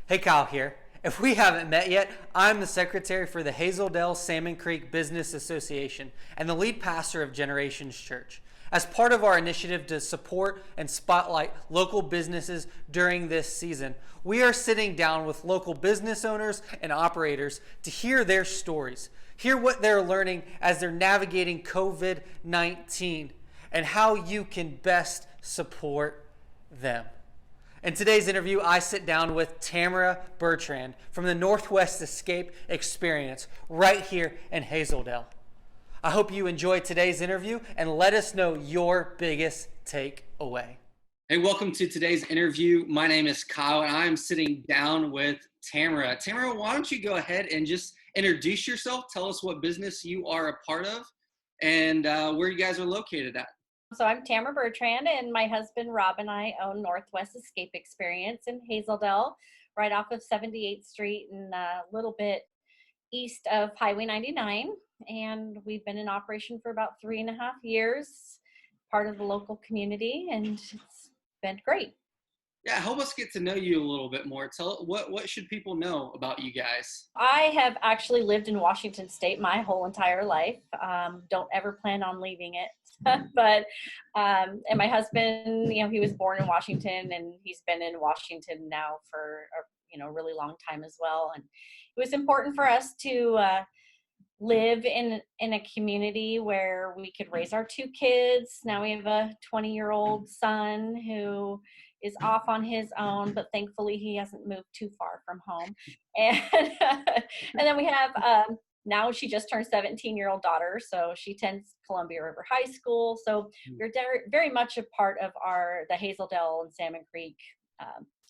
Hey, Kyle here. If we haven't met yet, I'm the secretary for the Hazeldale Salmon Creek Business Association and the lead pastor of Generations Church. As part of our initiative to support and spotlight local businesses during this season, we are sitting down with local business owners and operators to hear their stories, hear what they're learning as they're navigating COVID-19, and how you can best support them. In today's interview, I sit down with Tamara Bertrand from the Northwest Escape Experience right here in Hazeldale. I hope you enjoyed today's interview and let us know your biggest takeaway. Hey, welcome to today's interview. My name is Kyle and I'm sitting down with Tamara. Tamara, why don't you go ahead and just introduce yourself, tell us what business you are a part of and where you guys are located at. So I'm Tamara Bertrand, and my husband Rob and I own Northwest Escape Experience in Hazeldale, right off of 78th Street and a little bit east of Highway 99. And we've been in operation for about 3.5 years, part of the local community, and it's been great. Yeah, help us get to know you a little bit more. Tell what should people know about you guys? I have actually lived in Washington State my whole entire life. Don't ever plan on leaving it. But and my husband, he was born in Washington and he's been in Washington now for a really long time as well. And it was important for us to live in a community where we could raise our 2 kids. Now we have a 20-year-old son who is off on his own, but thankfully he hasn't moved too far from home. And and then we have now she just turned 17-year-old daughter, so she attends Columbia River High School. So we're very much a part of the Hazeldale and Salmon Creek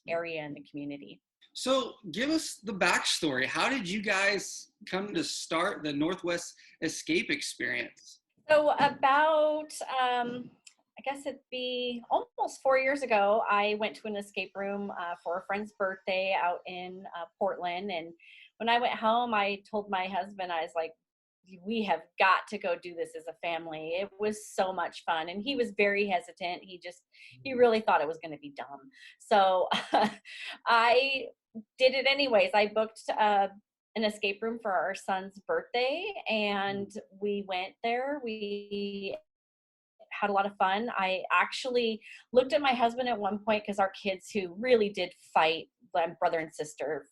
area in the community. So give us the backstory. How did you guys come to start the Northwest Escape Experience? So about, I guess it'd be almost 4 years ago, I went to an escape room for a friend's birthday out in Portland. And when I went home, I told my husband, I was like, we have got to go do this as a family. It was so much fun. And he was very hesitant. He really thought it was going to be dumb. So I did it anyways. I booked an escape room for our son's birthday and we went there. We had a lot of fun. I actually looked at my husband at one point because our kids who really did fight, my brother and sister,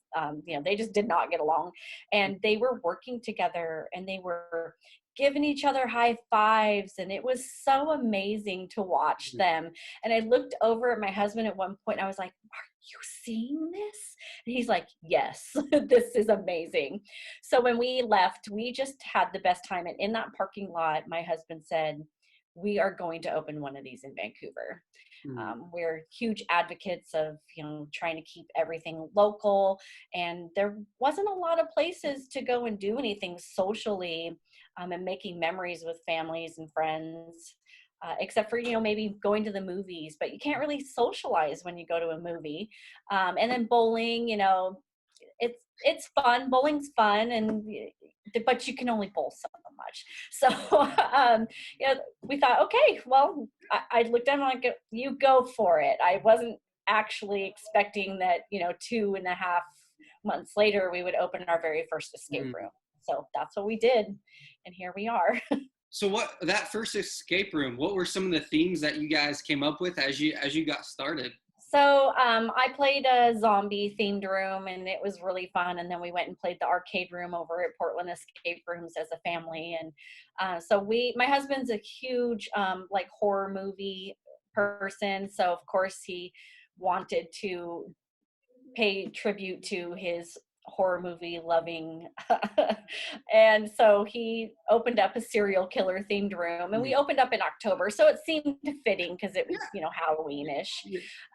they just did not get along, and they were working together and they were giving each other high fives, and it was so amazing to watch them. And I looked over at my husband at one point and I was like, are you seeing this? And he's like, yes, this is amazing. So when we left, we just had the best time. And in that parking lot, my husband said, we are going to open one of these in Vancouver. We're huge advocates of, trying to keep everything local, and there wasn't a lot of places to go and do anything socially and making memories with families and friends, except for, maybe going to the movies, but you can't really socialize when you go to a movie. And then bowling, it's fun. Bowling's fun, but you can only bowl so much. So, we thought, okay, well, I looked at him like, you go for it. I wasn't actually expecting that, 2.5 months later, we would open our very first escape room. So that's what we did. And here we are. So that first escape room, what were some of the themes that you guys came up with as you got started? So I played a zombie themed room and it was really fun. And then we went and played the arcade room over at Portland Escape Rooms as a family. And so my husband's a huge horror movie person. So of course he wanted to pay tribute to his horror movie loving and so he opened up a serial killer themed room, and we opened up in October, so it seemed fitting because it was Halloweenish.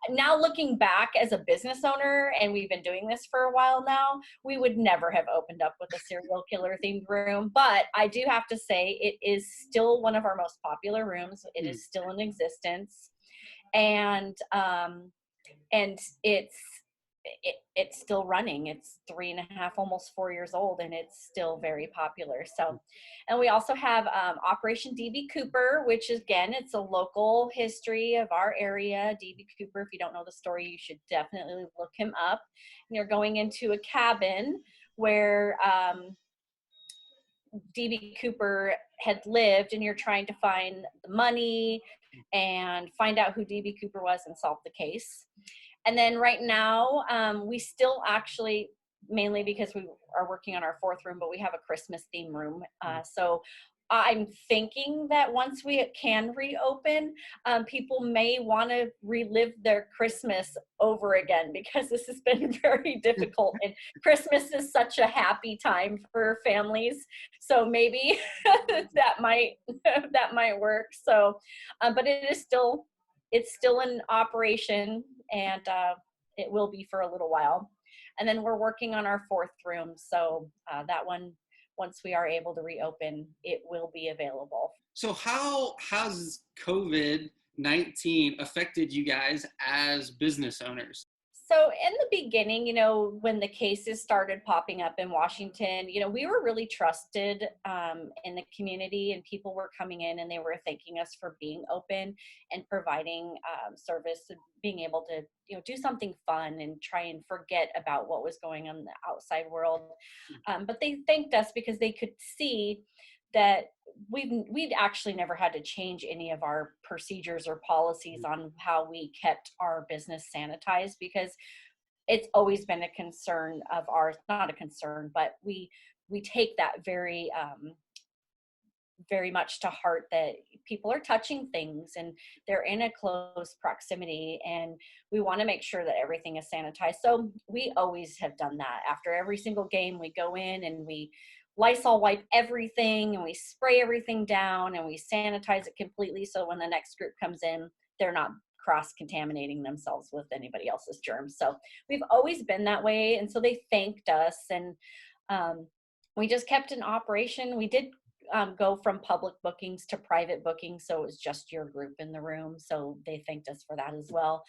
Now looking back as a business owner, and we've been doing this for a while now, we would never have opened up with a serial killer themed room, but I do have to say it is still one of our most popular rooms. It is still in existence, and it's still running. It's 3.5, almost 4 years old, and it's still very popular. So, and we also have Operation DB Cooper, which is, again, it's a local history of our area. DB Cooper, if you don't know the story, you should definitely look him up. And you're going into a cabin where DB Cooper had lived, and you're trying to find the money and find out who DB Cooper was and solve the case. And then right now, we still actually, mainly because we are working on our 4th room, but we have a Christmas theme room. So I'm thinking that once we can reopen, people may want to relive their Christmas over again, because this has been very difficult. And Christmas is such a happy time for families. So maybe that might work. So, but it's still in operation, and it will be for a little while. And then we're working on our 4th room. So that one, once we are able to reopen, it will be available. So how has COVID-19 affected you guys as business owners? So in the beginning, when the cases started popping up in Washington, we were really trusted in the community, and people were coming in and they were thanking us for being open and providing service, and being able to, do something fun and try and forget about what was going on in the outside world. But they thanked us because they could see that we'd actually never had to change any of our procedures or policies on how we kept our business sanitized, because it's always been a concern of ours, not a concern, but we take that very very much to heart, that people are touching things and they're in a close proximity, and we want to make sure that everything is sanitized. So we always have done that. After every single game, we go in and we Lysol wipe everything, and we spray everything down, and we sanitize it completely, so when the next group comes in, they're not cross-contaminating themselves with anybody else's germs. So we've always been that way, and so they thanked us, and we just kept an operation. We did go from public bookings to private bookings, so it was just your group in the room, so they thanked us for that as well.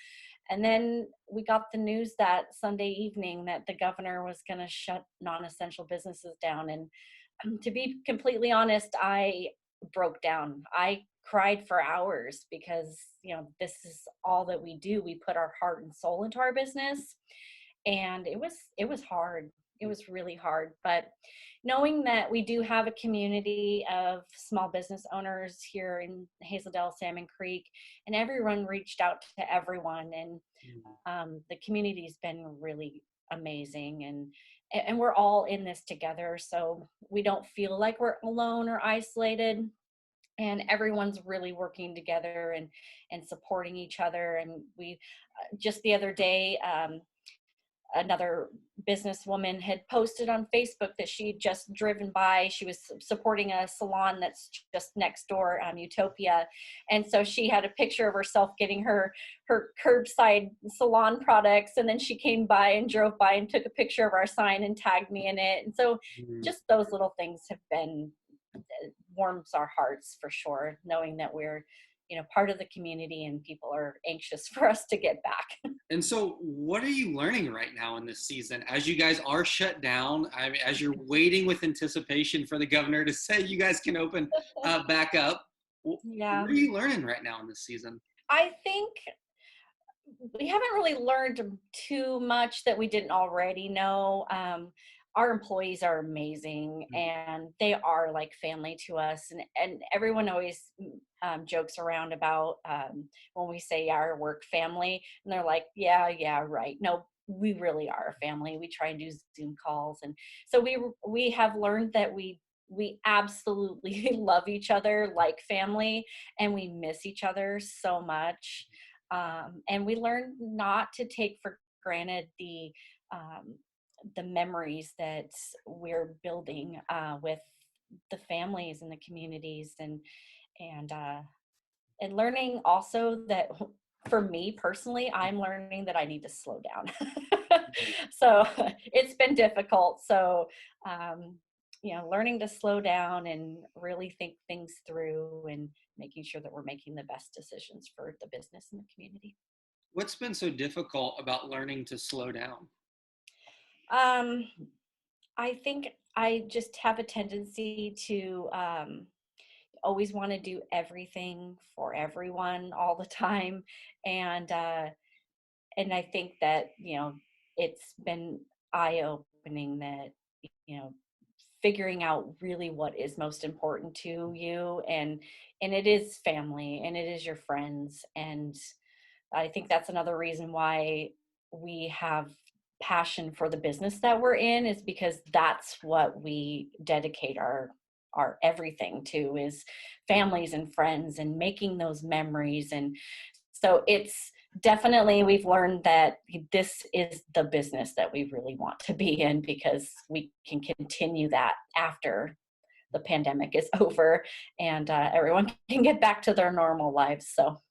And then we got the news that Sunday evening that the governor was going to shut non-essential businesses down. And to be completely honest, I broke down. I cried for hours, because, this is all that we do. We put our heart and soul into our business. And it was hard. It was really hard. But knowing that we do have a community of small business owners here in Hazeldale, Salmon Creek, and everyone reached out to everyone, and the community's been really amazing, and we're all in this together, so we don't feel like we're alone or isolated, and everyone's really working together and supporting each other. And we just the other day, another businesswoman had posted on Facebook that she'd just driven by. She was supporting a salon that's just next door, Utopia. And so she had a picture of herself getting her curbside salon products. And then she came by and drove by and took a picture of our sign and tagged me in it. And so just those little things have been, warms our hearts for sure, knowing that we're, part of the community and people are anxious for us to get back. And so what are you learning right now in this season as you guys are shut down? I mean, as you're waiting with anticipation for the governor to say you guys can open back up, Yeah. what are you learning right now in this season? I think we haven't really learned too much that we didn't already know. Our employees are amazing, and they are like family to us. And everyone always jokes around about when we say our work family, and they're like, yeah, right. No, we really are a family. We try and do Zoom calls. And so we have learned that we absolutely love each other like family, and we miss each other so much. And we learned not to take for granted the memories that we're building with the families and the communities, and learning also that, for me personally, I'm learning that I need to slow down. So it's been difficult. So learning to slow down and really think things through, and making sure that we're making the best decisions for the business and the community. What's been so difficult about learning to slow down? I think I just have a tendency to always want to do everything for everyone all the time, and I think that it's been eye-opening that figuring out really what is most important to you, and it is family and it is your friends, and I think that's another reason why we have passion for the business that we're in, is because that's what we dedicate our everything to, is families and friends and making those memories. And so it's definitely, we've learned that this is the business that we really want to be in, because we can continue that after the pandemic is over and everyone can get back to their normal lives. So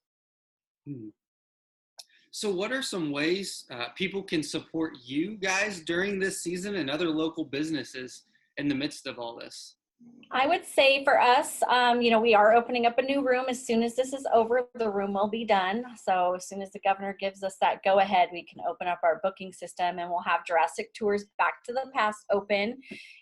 So what are some ways people can support you guys during this season and other local businesses in the midst of all this? I would say for us, we are opening up a new room. As soon as this is over, the room will be done. So as soon as the governor gives us that go ahead, we can open up our booking system, and we'll have Jurassic Tours Back to the Past open.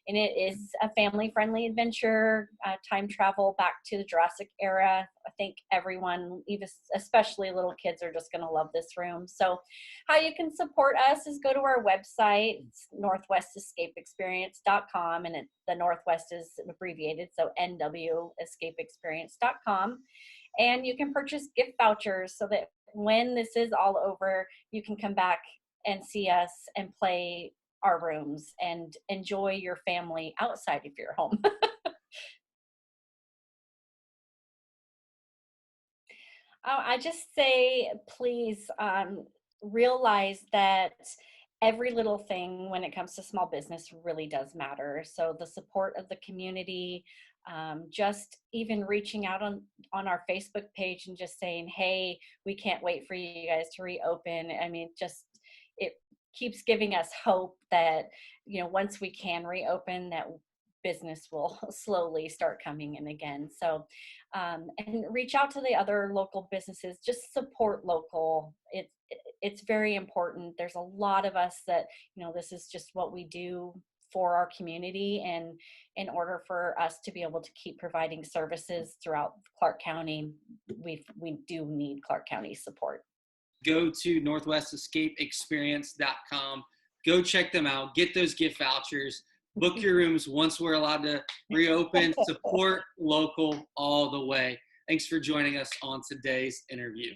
And it is a family-friendly adventure, time travel back to the Jurassic era. I think everyone, even especially little kids, are just going to love this room. So how you can support us is go to our website. It's northwestescapeexperience.com, and the Northwest is abbreviated, so nwescapeexperience.com. And you can purchase gift vouchers so that when this is all over, you can come back and see us and play our rooms and enjoy your family outside of your home. I just say, please realize that every little thing when it comes to small business really does matter. So the support of the community, just even reaching out on our Facebook page and just saying, hey, we can't wait for you guys to reopen. I mean, it keeps giving us hope that, once we can reopen, that business will slowly start coming in again. So, and reach out to the other local businesses, just support local. It's very important. There's a lot of us that, this is just what we do for our community. And in order for us to be able to keep providing services throughout Clark County, we do need Clark County support. Go to northwestescapeexperience.com. Go check them out. Get those gift vouchers. Book your rooms once we're allowed to reopen. Support local all the way. Thanks for joining us on today's interview.